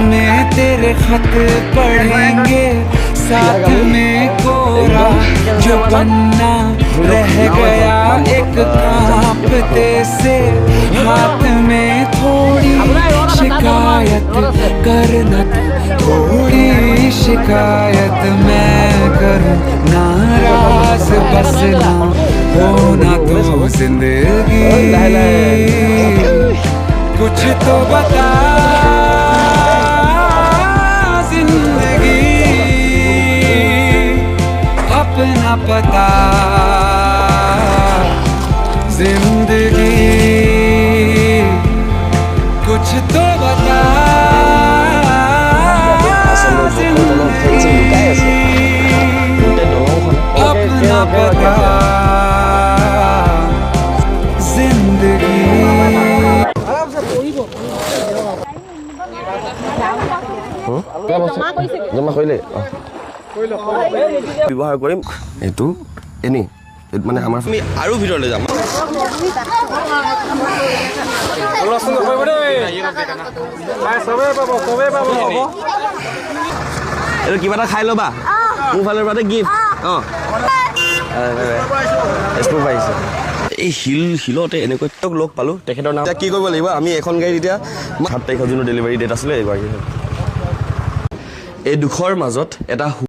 में तेरे खत पढ़ेंगे साथ में कोरा जो पन्ना रह गया एक कांपते से हाथ में थोड़ी शिकायत करना थोड़ी शिकायत मैं करूं नाराज बस ना होना तो जिंदगी कुछ तो बता जिंदगी अपना पता जिंदगी कुछ तो बता अपना पता जिंदगी জমা কৰিলে ব্যৱহাৰ কৰিম এইটো এনে মানে আমাৰ আমি আৰু ভিতৰলৈ যাম এইটো কিবা এটা খাই ল'বা মোৰ ফালৰ পৰা গিফ্ট অঁ স্প্ৰুভ আহিছে এই শিলতে এনেকৈ লগ পালোঁ তেখেতৰ নাম কি কৰিব লাগিব আমি এখন গাড়ী এতিয়া 7 তাৰিখৰ যোনটো ডেলিভাৰী ডেট আছিলে এইগৰাকী এই দুখৰ মাজত এটা